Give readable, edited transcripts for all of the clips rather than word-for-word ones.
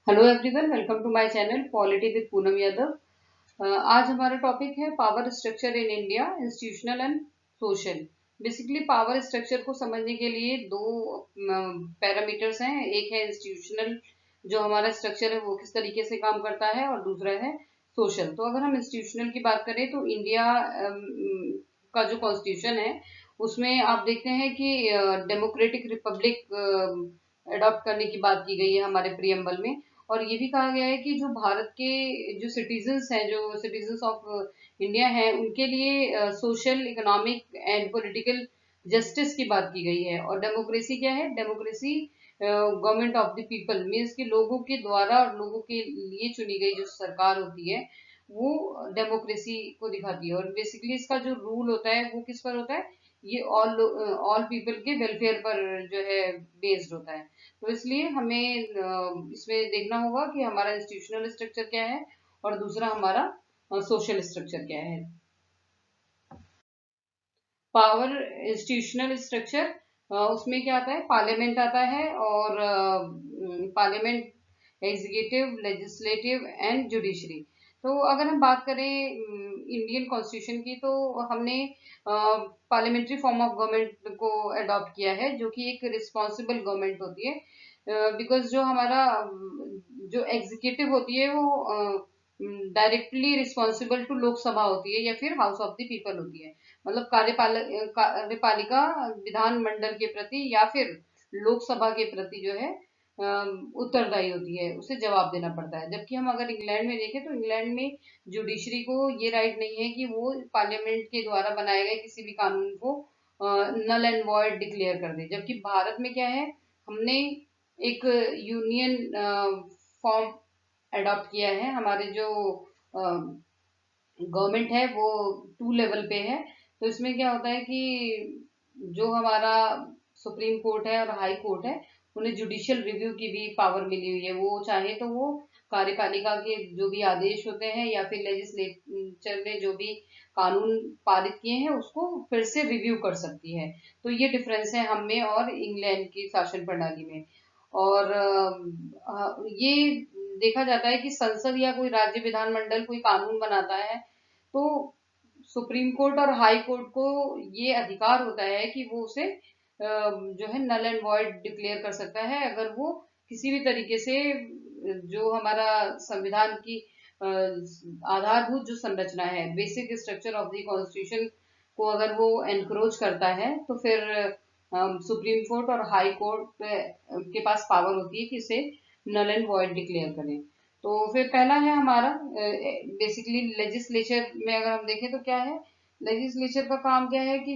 Hello everyone, welcome to my channel polity with Poonam Yadav. आज हमारा topic है power structure in India, institutional and social. Basically power structure को समझने के लिए दो पैरामीटर्स हैं। एक है इंस्टीट्यूशनल, जो हमारा स्ट्रक्चर है वो किस तरीके से काम करता है, और दूसरा है सोशल। तो अगर हम इंस्टीट्यूशनल की बात करें तो इंडिया का जो कॉन्स्टिट्यूशन है उसमें आप देखते हैं कि डेमोक्रेटिक रिपब्लिक अडॉप्ट करने की बात की गई है हमारे प्रियम्बल में। और ये भी कहा गया है कि जो भारत के जो सिटीजन्स हैं, जो सिटीजन्स ऑफ इंडिया हैं, उनके लिए social, economic and political justice की बात की गई है। और डेमोक्रेसी क्या है? Democracy government of the people means कि लोगों के द्वारा और लोगों के लिए चुनी गई जो सरकार होती है वो डेमोक्रेसी को दिखाती है। और बेसिकली इसका जो रूल होता है वो किस पर होता है? ये ऑल पीपल के वेलफेयर पर जो है बेस्ड होता है। तो इसलिए हमें इसमें देखना होगा कि हमारा इंस्टीट्यूशनल स्ट्रक्चर क्या है और दूसरा हमारा सोशल स्ट्रक्चर क्या है। पावर इंस्टीट्यूशनल स्ट्रक्चर, उसमें क्या आता है? पार्लियामेंट आता है, और parliament, executive, legislative and judiciary. तो अगर हम बात करें इंडियन कॉन्स्टिट्यूशन की, तो हमने पार्लियामेंट्री फॉर्म ऑफ गवर्नमेंट को अडॉप्ट किया है, जो कि एक रिस्पॉन्सिबल गवर्नमेंट होती है। बिकॉज जो हमारा जो एग्जीक्यूटिव होती है वो डायरेक्टली रिस्पॉन्सिबल टू लोकसभा होती है या फिर हाउस ऑफ द पीपल होती है। मतलब कार्यपालिका विधानमंडल के प्रति या फिर लोकसभा के प्रति जो है उत्तरदायी होती है, उसे जवाब देना पड़ता है। जबकि हम अगर इंग्लैंड में देखें तो इंग्लैंड में जुडिशरी को ये राइट नहीं है कि वो पार्लियामेंट के द्वारा बनाए गए किसी भी कानून को नल एंड वॉइड डिक्लेयर कर दे। जबकि भारत में क्या है? हमने एक यूनियन फॉर्म अडॉप्ट किया है। हमारे जो गवर्नमेंट है वो टू लेवल पे है। तो इसमें क्या होता है कि जो हमारा सुप्रीम कोर्ट है और हाई कोर्ट है, उन्हें जुडिशियल रिव्यू की भी पावर मिली हुई है। वो चाहे तो वो कार्यपालिका के जो भी आदेश होते हैं या फिर लेजिस्लेचर ने जो भी कानून पारित किए हैं उसको फिर से रिव्यू कर सकती है। तो ये डिफरेंस है हम में और इंग्लैंड की शासन प्रणाली में। और ये देखा जाता है कि संसद या कोई राज्य विधानमंडल कोई कानून बनाता है तो सुप्रीम कोर्ट और हाई कोर्ट को ये अधिकार होता है कि वो उसे जो है नल एंड वॉइड डिक्लेयर कर सकता है, अगर वो किसी भी तरीके से जो हमारा संविधान की आधारभूत जो संरचना है, basic structure of the constitution को अगर वो एनक्रोच करता है, तो फिर सुप्रीम कोर्ट और हाई कोर्ट के पास पावर होती है कि इसे नल एंड वॉइड डिक्लेयर करें। तो फिर पहला है हमारा बेसिकली लेजिस्लेचर में अगर हम देखें तो क्या है? लेजिस्लेचर का काम क्या है कि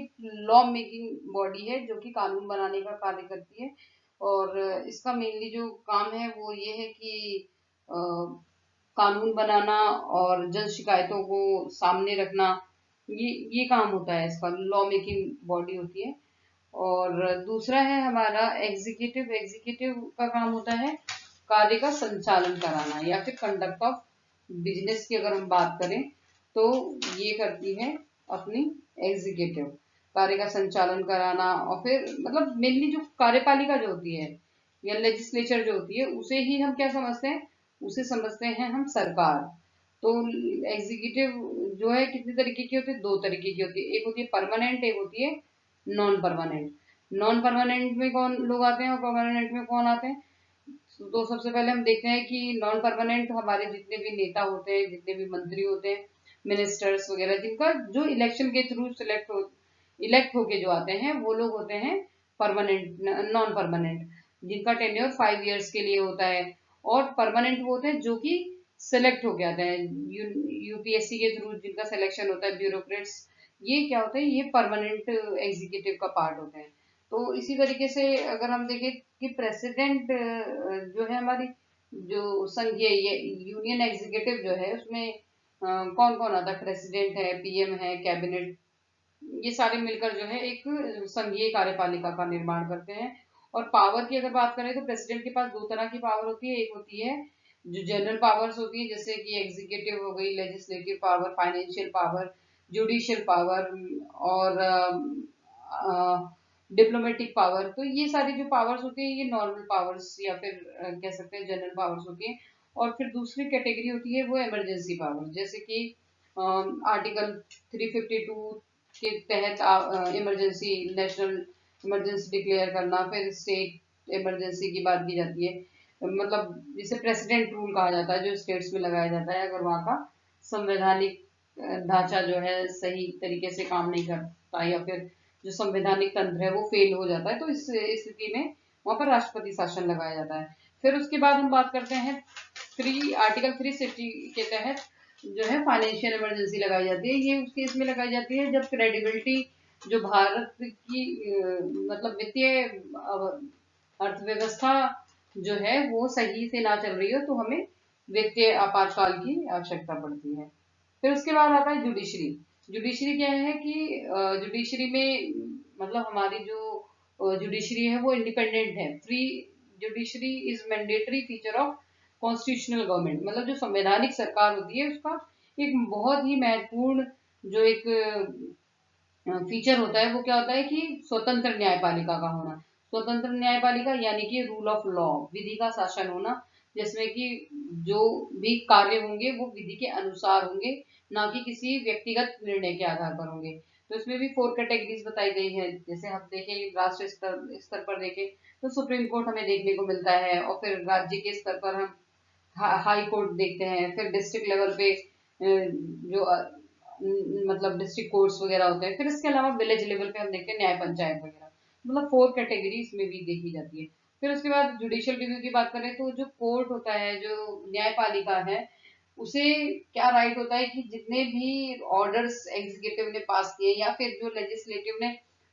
लॉ मेकिंग बॉडी है जो कि कानून बनाने का कार्य करती है। और इसका मेनली जो काम है वो ये है कि अ, कानून बनाना और जन शिकायतों को सामने रखना, ये काम होता है इसका, लॉ मेकिंग बॉडी होती है। और दूसरा है हमारा एग्जीक्यूटिव। एग्जीक्यूटिव का काम होता है कार्य का संचालन कराना या फिर कंडक्ट ऑफ बिजनेस की अगर हम बात करें तो ये करती है अपनी एग्जीक्यूटिव, कार्य का संचालन कराना। और फिर मतलब मेनली जो कार्यपालिका जो होती है या लेजिस्लेचर जो होती है उसे ही हम क्या समझते हैं? उसे समझते हैं हम सरकार। तो एग्जीक्यूटिव जो है कितने तरीके की होती है? दो तरीके की होती है, एक होती है परमानेंट, एक होती है नॉन परमानेंट। नॉन परमानेंट में कौन लोग आते हैं और परमानेंट में कौन आते हैं? तो सबसे पहले हम देखते हैं कि नॉन परमानेंट हमारे जितने भी नेता होते हैं, जितने भी मंत्री होते हैं, मिनिस्टर्स वगैरह, जिनका जो इलेक्शन के थ्रू इलेक्ट होके जो आते हैं वो लोग होते हैं परमानेंट। नॉन परमानेंट जिनका टेन्योर 5 इयर्स के लिए होता है। और परमानेंट वो होते हैं जो कि सेलेक्ट होके आते हैं यूपीएससी के थ्रू, जिनका सिलेक्शन होता है, ब्यूरोक्रेट्स। ये क्या होता है? ये परमानेंट एग्जीक्यूटिव का पार्ट होते हैं। तो इसी तरीके से अगर हम देखें कि प्रेसिडेंट जो है हमारी जो संघीय यूनियन एग्जीक्यूटिव जो है उसमें कौन कौन आता है? प्रेसिडेंट है, पीएम है, कैबिनेट, ये सारे मिलकर जो है एक संघीय कार्यपालिका का निर्माण करते हैं। और पावर की अगर बात करें तो प्रेसिडेंट के पास दो तरह की पावर होती है। एक होती है जो जनरल पावर्स होती है, जैसे कि एग्जीक्यूटिव हो गई, legislative power, financial power, judicial power, और डिप्लोमेटिक पावर। तो ये सारी जो पावर्स होती है ये नॉर्मल पावर्स या फिर कह सकते हैं जनरल पावर्स होती है। और फिर दूसरी कैटेगरी होती है वो इमरजेंसी पावर, जैसे कि आर्टिकल 352 के तहत इमरजेंसी, नेशनल इमरजेंसी डिक्लेयर करना, फिर स्टेट इमरजेंसी की बात की जाती है। मतलब जिसे प्रेसिडेंट रूल कहा जाता है, जो स्टेट्स में लगाया जाता है अगर वहाँ का संवैधानिक ढांचा जो है सही तरीके से काम नहीं करता, या फिर जो संवैधानिक तंत्र है वो फेल हो जाता है, तो इस स्थिति में वहां पर राष्ट्रपति शासन लगाया जाता है। फिर उसके बाद हम बात करते हैं आर्टिकल 360 के तहत जो है फाइनेंशियल इमरजेंसी लगाई जाती है। ये उस केस में लगाई जाती है जब क्रेडिबिलिटी जो भारत की मतलब वित्तीय अर्थव्यवस्था जो है वो सही से ना चल रही हो, तो हमें वित्तीय आपातकाल की आवश्यकता पड़ती है। फिर उसके बाद आता है जुडिशरी। जुडिशरी क्या है कि जुडिशरी में मतलब हमारी जो जुडिशरी है वो इंडिपेंडेंट है। Free judiciary is mandatory feature of constitutional government. मतलब जो संवैधानिक सरकार होती है उसका एक बहुत ही महत्वपूर्ण जो एक फीचर होता है वो क्या होता है कि स्वतंत्र न्यायपालिका का होना। स्वतंत्र न्यायपालिका यानी कि रूल ऑफ लॉ, विधि का शासन होना, जिसमें कि जो भी कार्य होंगे वो विधि के अनुसार होंगे, ना कि किसी व्यक्तिगत निर्णय के आधार पर होंगे। तो इसमें भी 4 कैटेगरीज बताई गई है। जैसे हम देखें राष्ट्रीय स्तर पर देखें तो सुप्रीम कोर्ट हमें देखने को मिलता है, और फिर राज्य के स्तर पर हम हाई कोर्ट देखते हैं। फिर डिस्ट्रिक्ट लेवल पे जो मतलब डिस्ट्रिक्ट कोर्ट्स वगैरह होते हैं। फिर इसके अलावा विलेज लेवल पे हम देखते हैं न्याय पंचायत वगैरह। मतलब 4 कैटेगरी इसमें भी देखी जाती है। फिर उसके बाद जुडिशियल रिव्यू की बात करें तो जो कोर्ट होता है, जो न्यायपालिका है, उसे क्या राइट होता है कि जितने भी ऑर्डर्स एग्जीक्यूटिव ने पास किए या फिर जो लेजिस्लेटिव ने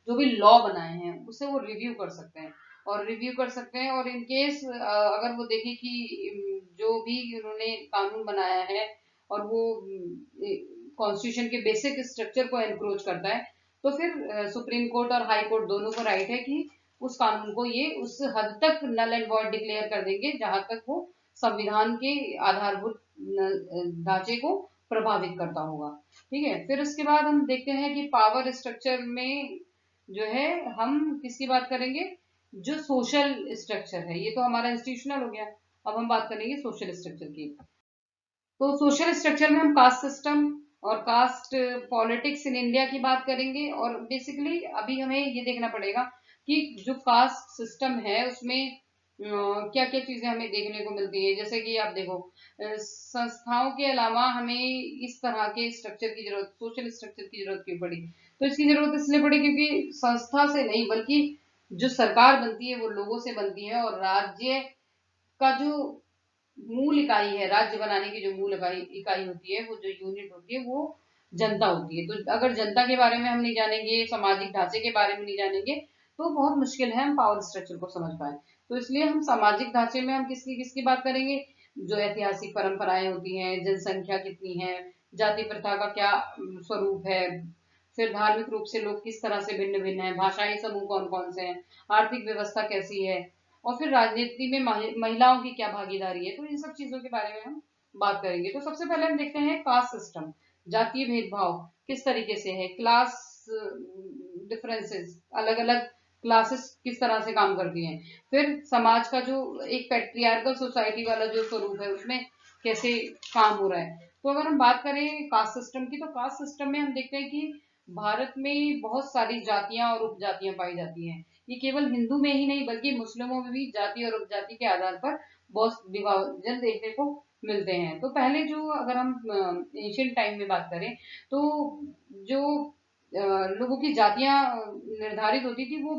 जो भी लॉ बनाए हैं उसे वो रिव्यू कर सकते हैं। और रिव्यू कर सकते हैं, और इन केस अगर वो देखें कि जो भी उन्होंने कानून बनाया है और वो कॉन्स्टिट्यूशन के बेसिक स्ट्रक्चर को एनक्रोच करता है, तो फिर सुप्रीम कोर्ट और हाई कोर्ट दोनों को राइट है कि उस कानून को ये उस हद तक नल एंड वॉइड डिक्लेयर कर देंगे जहां तक वो संविधान के आधारभूत ढांचे को प्रभावित करता होगा। ठीक है। फिर उसके बाद हम देखते हैं कि पावर स्ट्रक्चर में जो है हम किसकी बात करेंगे, जो सोशल स्ट्रक्चर है। ये तो हमारा इंस्टीट्यूशनल हो गया। अब हम बात करेंगे सोशल स्ट्रक्चर की। तो सोशल स्ट्रक्चर में हम कास्ट सिस्टम और कास्ट पॉलिटिक्स इन इंडिया की बात करेंगे। और बेसिकली अभी हमें ये देखना पड़ेगा कि जो कास्ट सिस्टम है उसमें क्या क्या चीजें हमें देखने को मिलती है। जैसे कि आप देखो, संस्थाओं के अलावा हमें इस तरह के स्ट्रक्चर की जरूरत, सोशल स्ट्रक्चर की जरूरत क्यों पड़ी? तो इसकी जरूरत इसलिए पड़ी क्योंकि संस्था से नहीं बल्कि जो सरकार बनती है वो लोगों से बनती है, और राज्य का जो मूल इकाई है, राज्य बनाने की जो मूल इकाई इकाई होती है, वो जो यूनिट होती है वो जनता होती है। तो अगर जनता के बारे में हम नहीं जानेंगे, सामाजिक ढांचे के बारे में नहीं जानेंगे, तो बहुत मुश्किल है हम पावर स्ट्रक्चर को समझ पाए। तो इसलिए हम सामाजिक ढांचे में हम किसकी किसकी बात करेंगे, जो ऐतिहासिक परंपराएं होती हैं, जनसंख्या कितनी है, जाति प्रथा का क्या स्वरूप है, फिर धार्मिक रूप से लोग किस तरह से भिन्न भिन्न है, भाषाई समूह कौन कौन से हैं, आर्थिक व्यवस्था कैसी है, और फिर राजनीति में महिलाओं की क्या भागीदारी है। तो इन सब चीजों के बारे में हम बात करेंगे। तो सबसे पहले हम देखते हैं कास्ट सिस्टम, जातीय भेदभाव किस तरीके से है, क्लास डिफरेंसेस, अलग अलग क्लासेस किस तरह से काम करती हैं, फिर समाज का जो एक पैट्रियार्कल सोसाइटी वाला जो स्वरूप है उसमें कैसे काम हो रहा है। तो अगर हम बात करें कास्ट सिस्टम की, तो कास्ट सिस्टम में हम देखते हैं कि भारत में बहुत सारी जातियां और उपजातियां पाई जाती हैं। ये केवल हिंदू में ही नहीं बल्कि मुस्लिमों में भी जाति और उपजाति के आधार पर बहुत विभाजन देखने को मिलते हैं। तो पहले जो अगर हम एशियन टाइम में बात करें तो जो लोगों की जातियां निर्धारित होती थी वो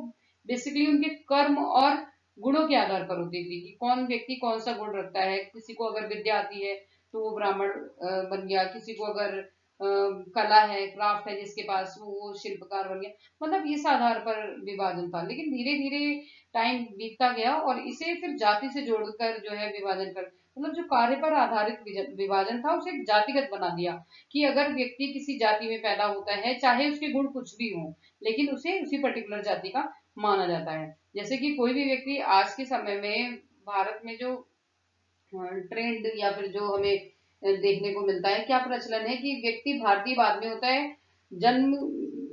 बेसिकली उनके कर्म और गुणों के आधार पर होती थी कि कौन व्यक्ति कौन सा गुण रखता है। किसी को अगर विद्या आती है तो वो ब्राह्मण बन गया, किसी को अगर कला है, क्राफ्ट है जिसके पास, वो शिल्पकार बन गया। मतलब इस आधार पर विभाजन था, लेकिन धीरे धीरे टाइम बीतता गया और इसे फिर जाति से जोड़कर जो है विभाजन कर, मतलब जो कार्य पर आधारित विभाजन था उसे जातिगत बना दिया कि अगर व्यक्ति किसी जाति में पैदा होता है चाहे उसके गुण कुछ भी हो, लेकिन उसे उसी पर्टिकुलर जाति का माना जाता है। जैसे कि कोई भी व्यक्ति आज के समय में भारत में जो ट्रेंड या फिर जो हमें देखने को मिलता है, क्या प्रचलन है कि व्यक्ति भारतीय बाद में होता है, जन्म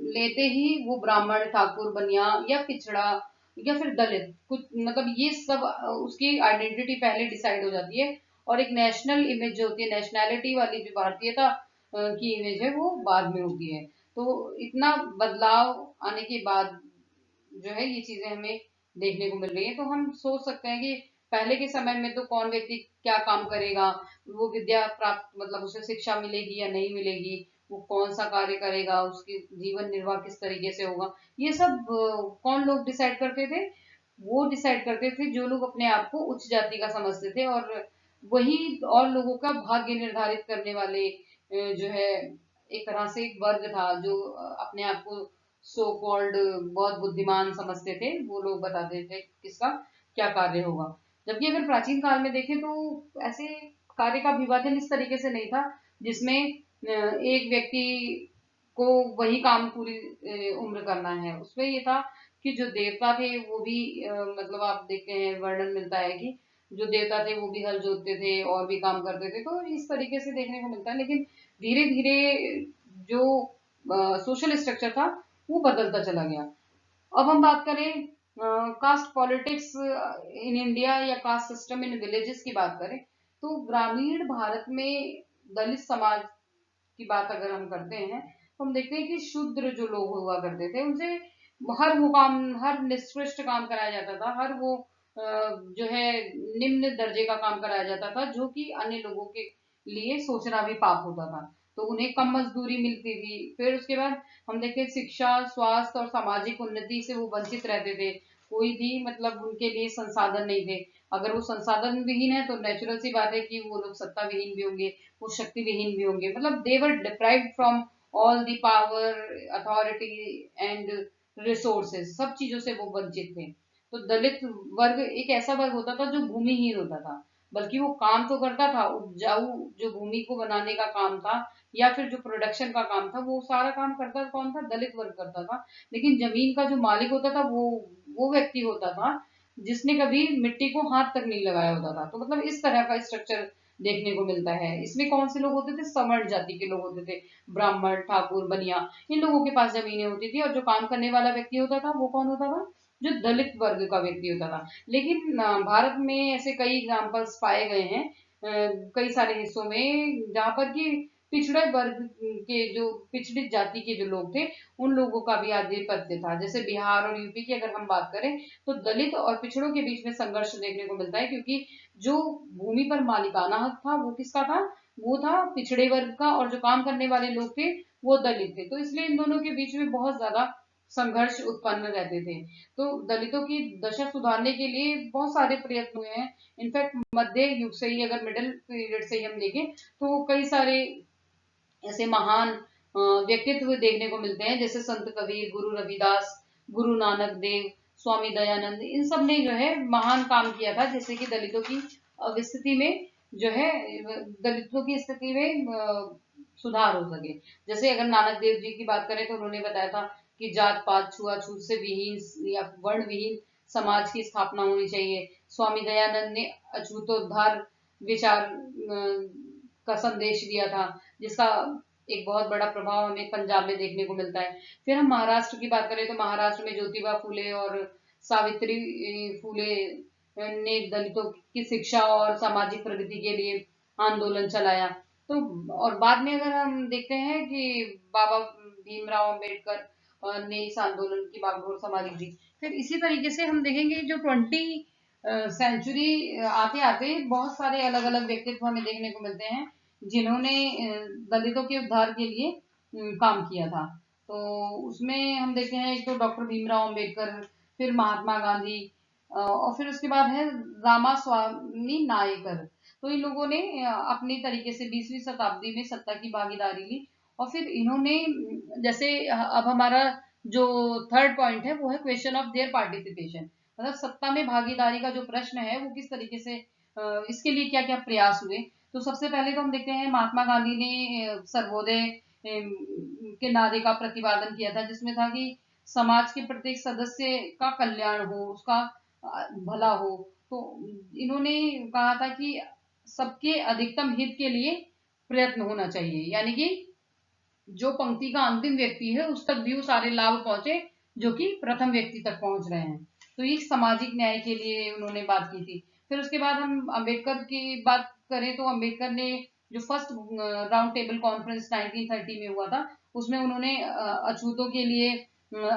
लेते ही वो ब्राह्मण, ठाकुर, बनिया या पिछड़ा या फिर दलित, कुछ मतलब ये सब उसकी आइडेंटिटी पहले डिसाइड हो जाती है, और एक नेशनल इमेज जो होती है, नेशनैलिटी वाली जो भारतीयता की इमेज है, वो बाद में होती है। तो इतना बदलाव आने के बाद जो है ये चीजें हमें देखने को मिल रही है। तो हम सोच सकते हैं कि पहले के समय में तो कौन व्यक्ति क्या काम करेगा, वो विद्या प्राप्त मतलब उसे शिक्षा मिलेगी या नहीं मिलेगी, वो कौन सा कार्य करेगा, उसकी जीवन निर्वाह किस तरीके से होगा, ये सब कौन लोग डिसाइड करते थे? वो डिसाइड करते थे जो लोग अपने आप को उच्च जाति का समझते थे, और वही और लोगों का भाग्य निर्धारित करने वाले जो है एक तरह से एक वर्ग था, जो अपने आप को सो कॉल्ड बहुत बुद्धिमान समझते थे। वो लोग बताते थे किसका क्या कार्य होगा। जबकि अगर प्राचीन काल में देखें तो ऐसे कार्य का विभाजन इस तरीके से नहीं था, जिसमें एक व्यक्ति को वही काम पूरी उम्र करना है। उसमें ये था कि जो देवता थे वो भी मतलब आप देखते हैं वर्णन मिलता है कि जो देवता थे वो भी हल जोतते थे और भी काम करते थे, तो इस तरीके से देखने को मिलता है। लेकिन धीरे धीरे जो सोशल स्ट्रक्चर था वो बदलता चला गया। अब हम बात करें कास्ट पॉलिटिक्स इन इंडिया या कास्ट सिस्टम इन विलेजेस की बात करें, तो ग्रामीण भारत में दलित समाज की बात अगर हम करते हैं तो हम देखते हैं कि शूद्र जो लोग हुआ करते थे उनसे हर वो काम, हर निकृष्ट काम कराया जाता था, हर वो जो है निम्न दर्जे का काम कराया जाता था, जो कि अन्य लोगों के लिए सोचना भी पाप होता था। तो उन्हें कम मजदूरी मिलती थी। फिर उसके बाद हम देखते हैं शिक्षा, स्वास्थ्य और सामाजिक उन्नति से वो वंचित रहते थे। कोई भी मतलब उनके लिए संसाधन नहीं थे। अगर वो संसाधन विहीन है तो नेचुरल सी बात है कि वो लोग सत्ता विहीन भी होंगे, वो शक्ति विहीन भी होंगे। मतलब they were deprived from all the power, authority and resources, सब चीजों से वो वंचित थे। तो दलित वर्ग एक ऐसा वर्ग होता था जो भूमिहीन होता था, बल्कि वो काम तो करता था, उपजाऊ जो भूमि को बनाने का काम था या फिर जो प्रोडक्शन का काम था, वो सारा काम करता कौन था? दलित वर्ग करता था। लेकिन जमीन का जो मालिक होता था वो व्यक्ति होता था जिसने कभी मिट्टी को हाथ तक नहीं लगाया होता था। तो मतलब इस तरह का स्ट्रक्चर देखने को मिलता है। इसमें कौन से लोग होते थे? सवर्ण जाति के लोग होते थे, ब्राह्मण, ठाकुर, बनिया, इन लोगों के पास जमीनें होती थी, और जो काम करने वाला व्यक्ति होता था वो कौन होता था? जो दलित वर्ग का व्यक्ति होता था। लेकिन भारत में ऐसे कई एग्जाम्पल्स पाए गए हैं कई सारे हिस्सों में, जहां पर कि पिछड़े वर्ग के जो पिछड़ी जाति के जो लोग थे उन लोगों का भी आधिपत्य था। जैसे बिहार और यूपी की अगर हम बात करें तो दलित और पिछड़ों के बीच में संघर्ष देखने को मिलता है, क्योंकि जो भूमि पर मालिकाना हक था वो किसका था? वो था पिछड़े वर्ग का, और जो काम करने वाले लोग थे वो दलित थे। तो इसलिए इन दोनों के बीच में बहुत ज्यादा संघर्ष उत्पन्न रहते थे। तो दलितों की दशा सुधारने के लिए बहुत सारे प्रयत्न हुए हैं। इनफैक्ट मध्य युग से ही, अगर मिडिल पीरियड से ही हम देखें तो कई सारे ऐसे महान व्यक्तित्व देखने को मिलते हैं, जैसे संत कबीर, गुरु रविदास, गुरु नानक देव, स्वामी दयानंद, इन सब ने जो है महान काम किया था, जैसे कि दलितों की स्थिति में जो है दलितों की स्थिति में सुधार हो सके। जैसे अगर नानक देव जी की बात करें तो उन्होंने बताया था कि जात पात छुआछूत से विहीन या वर्ण विहीन समाज की स्थापना होनी चाहिए। स्वामी दयानंद ने अछूतोद्धार विचार का संदेश दिया था, जिसका एक बहुत बड़ा प्रभाव हमें पंजाब में देखने को मिलता है। फिर हम महाराष्ट्र की बात करें तो महाराष्ट्र में ज्योतिबा फूले और सावित्री फूले ने दलितों की शिक्षा और सामाजिक प्रगति के लिए आंदोलन चलाया। तो और बाद में अगर हम देखते हैं कि बाबा भीमराव अम्बेडकर ने इस आंदोलन की बागडोर संभाली थी। फिर इसी तरीके से हम देखेंगे जो 20 सेंचुरी आते आते बहुत सारे अलग अलग व्यक्तित्व हमें देखने को मिलते हैं जिन्होंने दलितों के उद्धार के लिए काम किया था। तो उसमें हम देखते हैं एक तो डॉक्टर भीमराव अम्बेडकर, फिर महात्मा गांधी, और फिर उसके बाद है रामास्वामी नायकर। तो इन लोगों ने अपनी तरीके से 20वीं शताब्दी में सत्ता की भागीदारी ली, और फिर इन्होंने जैसे अब हमारा जो थर्ड पॉइंट है वो है क्वेश्चन ऑफ देयर पार्टिसिपेशन, मतलब सत्ता में भागीदारी का जो प्रश्न है वो किस तरीके से इसके लिए क्या क्या प्रयास हुए। तो सबसे पहले तो हम देखते हैं महात्मा गांधी ने सर्वोदय के नारे का प्रतिपादन किया था, जिसमें था कि समाज के प्रत्येक सदस्य का कल्याण हो, उसका भला हो। तो इन्होंने कहा था कि सबके अधिकतम हित के लिए प्रयत्न होना चाहिए, यानी कि जो पंक्ति का अंतिम व्यक्ति है उस तक भी वो सारे लाभ पहुंचे जो कि प्रथम व्यक्ति तक पहुंच रहे हैं। तो ये सामाजिक न्याय के लिए उन्होंने बात की थी। फिर उसके बाद हम अम्बेडकर की बात करें तो अम्बेडकर ने जो फर्स्ट राउंड टेबल कॉन्फ्रेंस 1930 में हुआ था, उसमें उन्होंने अछूतों के लिए,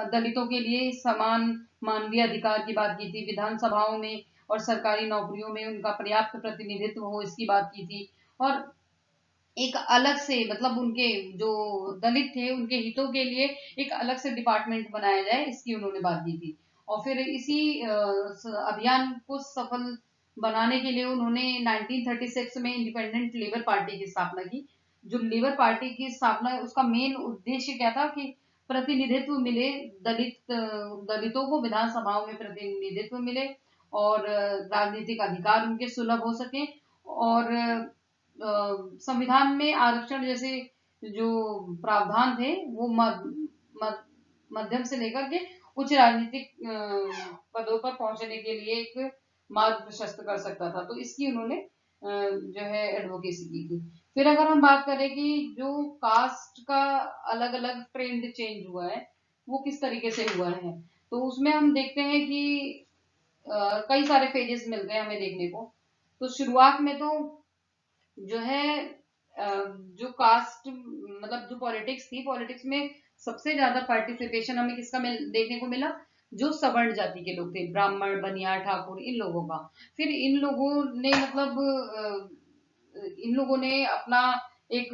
दलितों के लिए समान मानवीय अधिकार की बात की थी। विधानसभाओं में और सरकारी नौकरियों में उनका पर्याप्त प्रतिनिधित्व हो, इसकी बात की थी। और एक अलग से, मतलब उनके जो दलित थे उनके हितों के लिए एक अलग से डिपार्टमेंट बनाया जाए, इसकी उन्होंने बात की थी। और फिर इसी अभियान को सफल बनाने के लिए उन्होंने 1936 में इंडिपेंडेंट लेबर पार्टी की स्थापना की। जो लेबर पार्टी की स्थापना, उसका मेन उद्देश्य क्या था कि प्रतिनिधित्व मिले, दलितों को विधानसभाओं में प्रतिनिधित्व मिले, और राजनीतिक अधिकार उनके सुलभ हो सके, और संविधान में आरक्षण जैसे जो प्रावधान थे वो मध्यम से लेकर के उच्च राजनीतिक पदों पर पहुंचने के लिए एक मार्ग प्रशस्त कर सकता था। तो इसकी उन्होंने जो है एडवोकेसी की थी। फिर अगर हम बात करें कि जो कास्ट का अलग अलग ट्रेंड चेंज हुआ है वो किस तरीके से हुआ है, तो उसमें हम देखते हैं कि कई सारे फेजेस मिलते हैं हमें देखने को। तो शुरुआत में तो जो है जो कास्ट, मतलब जो पॉलिटिक्स थी, पॉलिटिक्स में सबसे ज्यादा पार्टिसिपेशन हमें किसका देखने को मिला, जो सवर्ण जाति के लोग थे, ब्राह्मण, बनिया, ठाकुर, इन लोगों का। फिर इन लोगों ने, मतलब इन लोगों ने अपना एक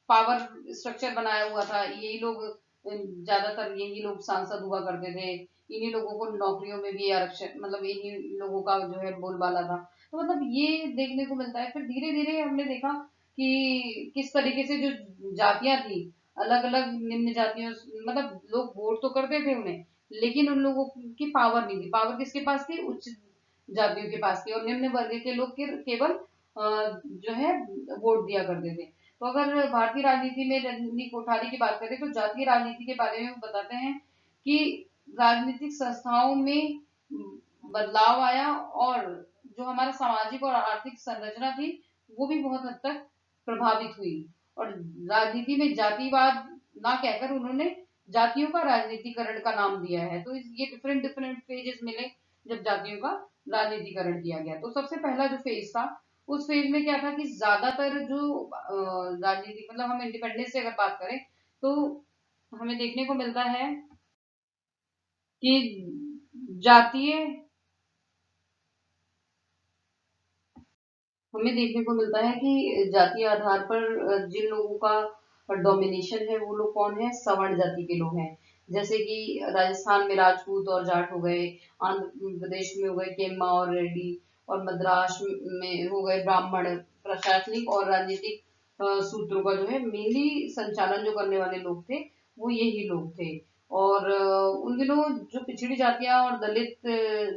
पावर स्ट्रक्चर बनाया हुआ था। यही लोग, ज्यादातर यही लोग सांसद हुआ करते थे। इन्हीं लोगों को नौकरियों में भी आरक्षण, मतलब इन्हीं लोगों का जो है बोलबाला था। तो मतलब ये देखने को मिलता है। फिर धीरे धीरे हमने देखा कि किस तरीके से जो जातियां थी, अलग अलग निम्न जातियों, मतलब लोग वोट तो करते थे उन्हें, लेकिन उन लोगों की पावर नहीं थी। पावर किसके पास थी, उच्च जातियों के पास थी, और निम्न वर्ग के लोग केवल जो है वोट दिया करते थे। तो अगर भारतीय राजनीति में रजनी कोठारी की बात करें तो जातीय राजनीति के बारे में वो बताते हैं कि राजनीतिक संस्थाओं में बदलाव आया, और जो हमारा सामाजिक और आर्थिक संरचना थी वो भी बहुत हद तक प्रभावित हुई। और राजनीति में जातिवाद ना कहकर उन्होंने जातियों का राजनीतिकरण का नाम दिया है। तो ये डिफरेंट डिफरेंट फेजेस मिले जब जातियों का राजनीतिकरण किया गया। तो सबसे पहला जो फेज था, उस फेज में क्या था कि ज्यादातर जो राजनीति, मतलब हम इंडिपेंडेंस से अगर बात करें तो हमें देखने को मिलता है कि जातीय हमें देखने को मिलता है कि जातीय आधार पर जिन लोगों का डोमिनेशन है वो लोग कौन है, सवर्ण जाति के लोग हैं। जैसे कि राजस्थान में राजपूत और जाट हो गए, आंध्र प्रदेश में हो गए केम्मा और रेड्डी, और मद्रास में हो गए ब्राह्मण। प्रशासनिक और राजनीतिक सूत्रों का जो है मेनली संचालन जो करने वाले लोग थे वो यही लोग थे। और उन दिनों जो पिछड़ी जातियां और दलित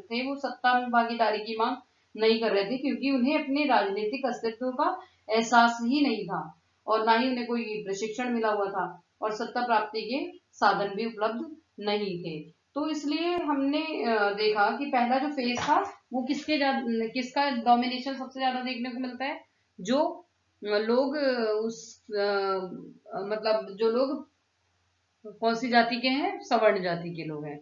थे वो सत्ता में भागीदारी की मांग नहीं कर रहे थे, क्योंकि उन्हें अपने राजनीतिक अस्तित्व का एहसास ही नहीं था, और ना ही उन्हें कोई प्रशिक्षण मिला हुआ था, और सत्ता प्राप्ति के साधन भी उपलब्ध नहीं थे। तो इसलिए हमने देखा कि पहला जो फेज था वो किसका डोमिनेशन सबसे ज्यादा देखने को मिलता है, जो लोग मतलब जो लोग कौन सी जाति के हैं, सवर्ण जाति के लोग हैं।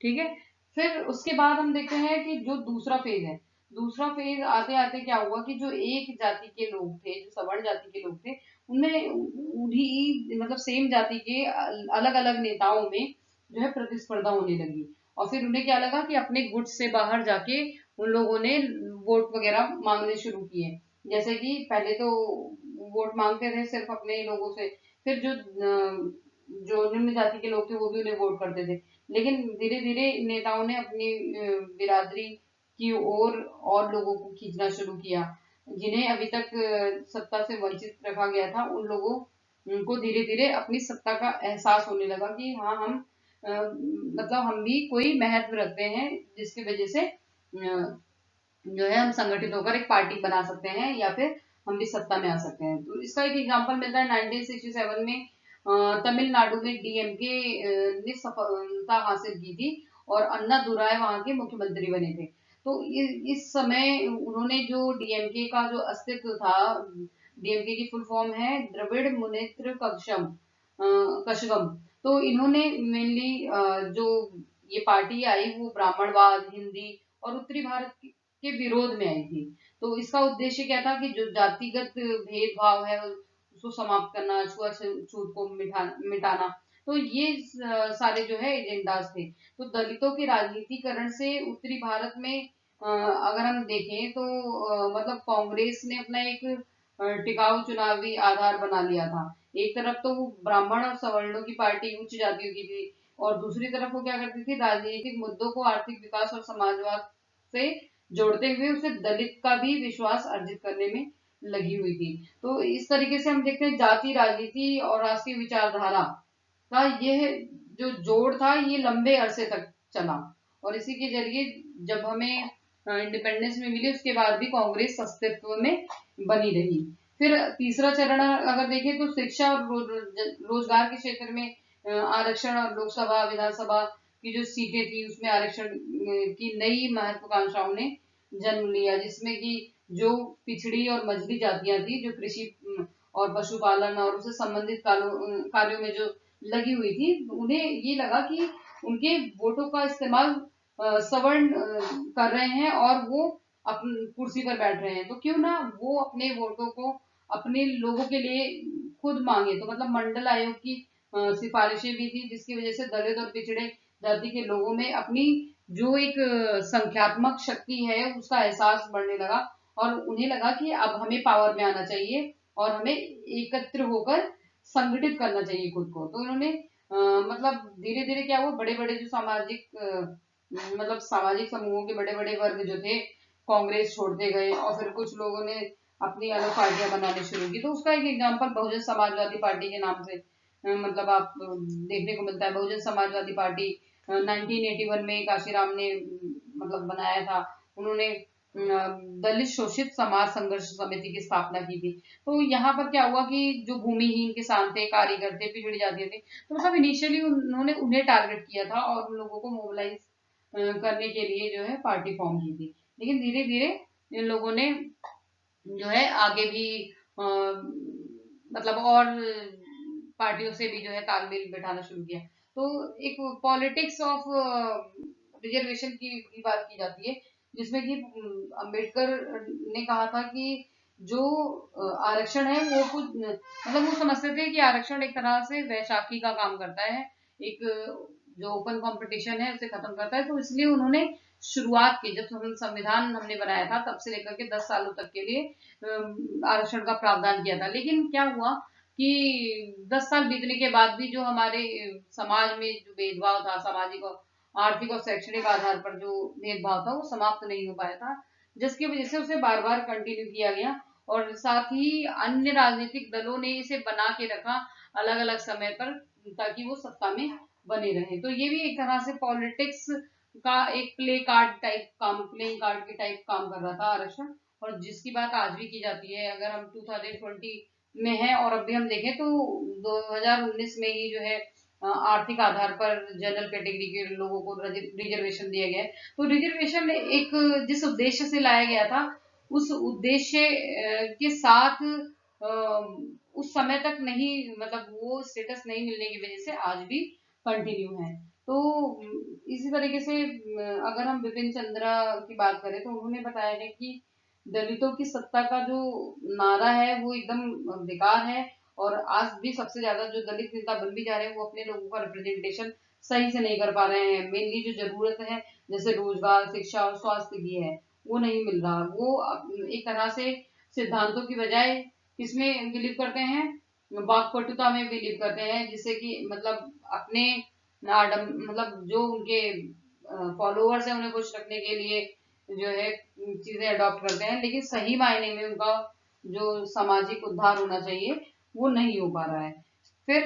ठीक है। फिर उसके बाद हम देखते हैं कि जो दूसरा फेज है, दूसरा फेज आते आते क्या हुआ कि जो एक जाति के लोग थे, जो सवर्ण जाति के लोग थे, उनमें उन्हीं, मतलब सेम जाति के अलग अलग नेताओं में जो है प्रतिस्पर्धा होने लगी। और फिर उन्हें क्या लगा कि अपने गुट से बाहर जाके उन लोगों ने वोट वगैरह मांगने शुरू किए। जैसे कि पहले तो वोट मांगते थे सिर्फ अपने लोगों से, फिर जो निम्न जाति के लोग थे वो भी उन्हें वोट करते थे। लेकिन धीरे धीरे नेताओं ने अपनी बिरादरी की ओर और लोगों को खींचना शुरू किया, जिन्हें अभी तक सत्ता से वंचित रखा गया था। उन लोगों उनको धीरे धीरे अपनी सत्ता का एहसास होने लगा कि हाँ, हम मतलब हम भी कोई महत्व रखते हैं, जिसकी वजह से जो है हम संगठित होकर एक पार्टी बना सकते हैं, या फिर हम भी सत्ता में आ सकते हैं। तो इसका एक एग्जांपल मिलता है 1967 में। तमिलनाडु में डीएमके ने सफलता हासिल की थी, और अन्ना दुराई वहां के मुख्यमंत्री बने थे। तो इस समय उन्होंने जो डीएमके का जो अस्तित्व था डीएमके की फुल फॉर्म है द्रविड़ मुनेत्र कशगम। तो इन्होंने मेनली जो ये पार्टी आई वो ब्राह्मणवाद, हिंदी और उत्तरी भारत के विरोध में आई थी। तो इसका उद्देश्य क्या था कि जो जातिगत भेदभाव है उसको समाप्त करना, छूत को मिटाना। तो ये सारे जो है एजेंडाज थे। तो दलितों के राजनीतिकरण से उत्तरी भारत में अगर हम देखें तो मतलब कांग्रेस ने अपना एक टिकाऊ चुनावी आधार बना लिया था। एक तरफ तो वो ब्राह्मण और सवर्णों की पार्टी उच्च जातियों की थी, और दूसरी तरफ वो क्या करती थी, राजनीतिक मुद्दों को आर्थिक विकास और समाजवाद से जोड़ते हुए उसे दलित का भी विश्वास अर्जित करने में लगी हुई थी। तो इस तरीके से हम देखते हैं जाति राजनीति और राष्ट्रीय विचारधारा का यह जो जोड़ था ये लंबे अरसे तक चला, और इसी के जरिए जब हमें इंडिपेंडेंस में मिली उसके बाद भी कांग्रेस अस्तित्व में बनी रही। फिर तीसरा चरण अगर देखें तो शिक्षा और रोजगार के क्षेत्र में आरक्षण, और लोकसभा विधानसभा की जो सीटें थी उसमें आरक्षण की नई महत्वाकांक्षाओं ने जन्म लिया, जिसमें कि जो पिछड़ी और मझली जातियां थी जो कृषि और पशुपालन और उससे संबंधित कार्यों में जो लगी हुई थी, उन्हें ये लगा कि उनके वोटों का इस्तेमाल सवर्ण कर रहे हैं और वो अपनी कुर्सी पर बैठ रहे हैं, तो क्यों ना वो अपने वोटों को अपने लोगों के लिए खुद मांगे। तो मतलब मंडल आयोग की सिफारिशें भी थी, जिसकी वजह से दलित और पिछड़े जाति के लोगों में अपनी जो एक संख्यात्मक शक्ति है उसका एहसास बढ़ने लगा, और उन्हें लगा कि अब हमें पावर में आना चाहिए और हमें एकत्र होकर संगठित करना चाहिए खुद को। तो इन्होंने मतलब धीरे धीरे क्या हुआ, बड़े बड़े जो मतलब सामाजिक समूहों के बड़े बड़े वर्ग जो थे कांग्रेस छोड़ते गए, और फिर कुछ लोगों ने अपनी अलग पार्टियां बनानी शुरू की। तो उसका एक एग्जाम्पल बहुजन समाजवादी पार्टी के नाम से मतलब आप देखने को मिलता है। बहुजन समाजवादी पार्टी 1981 में काशीराम ने मतलब बनाया था। उन्होंने दलित शोषित समाज संघर्ष समिति की स्थापना की थी। तो यहाँ पर क्या हुआ कि जो भूमिहीन किसान थे, कारीगर थे, पिछड़ी जाति थे, तो मतलब इनिशियली उन्होंने उन्हें टारगेट किया था और उन लोगों को मोबिलाइज करने के लिए जो है पार्टी फॉर्म की थी। लेकिन धीरे धीरे इन लोगों ने जो है आगे भी मतलब और पार्टियों से भी जो है तालमेल बैठाना शुरू किया। तो एक पॉलिटिक्स ऑफ रिजर्वेशन की बात की जाती है, जिसमें कि अंबेडकर ने कहा था कि जो आरक्षण है वो कुछ मतलब वो समझते थे कि आरक्षण एक तरह से वैशाखी का काम करता है, एक जो ओपन कंपटीशन है उसे खत्म करता है। तो इसलिए उन्होंने शुरुआत की, जब संविधान हमने बनाया था तब से लेकर के 10 सालों तक के लिए आरक्षण का प्रावधान किया था। लेकिन क्या हुआ कि 10 साल बीतने के बाद भी जो हमारे समाज में जो भेदभाव था, सामाजिक और आर्थिक और शैक्षणिक आधार पर जो भेदभाव था वो समाप्त नहीं हो पाया था, जिसकी वजह से उसे बार बार कंटिन्यू किया गया, और साथ ही अन्य राजनीतिक दलों ने इसे बना के रखा अलग अलग समय पर, ताकि वो सत्ता में बने रहे। तो ये भी एक तरह से पॉलिटिक्स का एक प्लेइंग कार्ड के टाइप काम कर रहा था आरक्षण, और जिसकी बात आज भी की जाती है। अगर हम 2020 में है और अब भी हम देखें तो 2019 में ही जो है आर्थिक आधार पर जनरल कैटेगरी के लोगों को रिजर्वेशन दिया गया है। तो रिजर्वेशन एक जिस उद्देश्य से लाया गया था उस उद्देश्य के साथ उस समय तक नहीं, मतलब वो स्टेटस नहीं मिलने की वजह से आज भी कंटिन्यू है। तो इसी तरीके से अगर हम बिपिन चंद्रा की बात करें तो उन्होंने बताया है कि दलितों की सत्ता का जो नारा है वो एकदम बेकार है, और आज भी सबसे ज्यादा जो दलित नेता बन भी जा रहे हैं वो अपने लोगों का रिप्रेजेंटेशन सही से नहीं कर पा रहे हैं। मेनली जो जरूरत है जैसे रोजगार, शिक्षा और स्वास्थ्य की है वो नहीं मिल रहा। वो एक तरह से सिद्धांतों की बजाय किसमें बिलीव करते हैं, वाकपटुता में बिलीव करते हैं, जिससे कि मतलब अपने मतलब जो उनके फॉलोअर्स हैं उन्हें खुश रखने के लिए जो है चीजें अडॉप्ट करते हैं, लेकिन सही मायने में उनका जो सामाजिक उद्धार होना चाहिए वो नहीं हो पा रहा है। फिर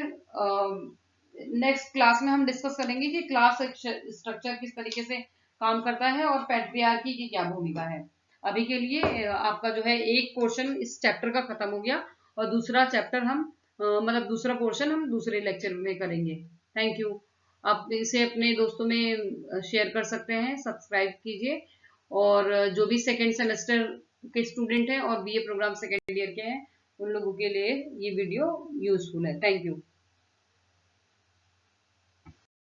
नेक्स्ट क्लास में हम डिस्कस करेंगे कि क्लास स्ट्रक्चर किस तरीके से काम करता है और पैट्रियार्की की क्या भूमिका है। अभी के लिए आपका जो है एक पोर्शन इस चैप्टर का खत्म हो गया, और दूसरा चैप्टर हम मतलब दूसरा पोर्शन हम दूसरे लेक्चर में करेंगे। Thank you. आप इसे अपने दोस्तों में शेयर कर सकते हैं, सब्सक्राइब कीजिए, और जो भी सेकेंड सेमेस्टर के स्टूडेंट हैं और बीए प्रोग्राम सेकेंड ईयर के हैं उन लोगों के लिए ये वीडियो यूजफुल है। Thank you.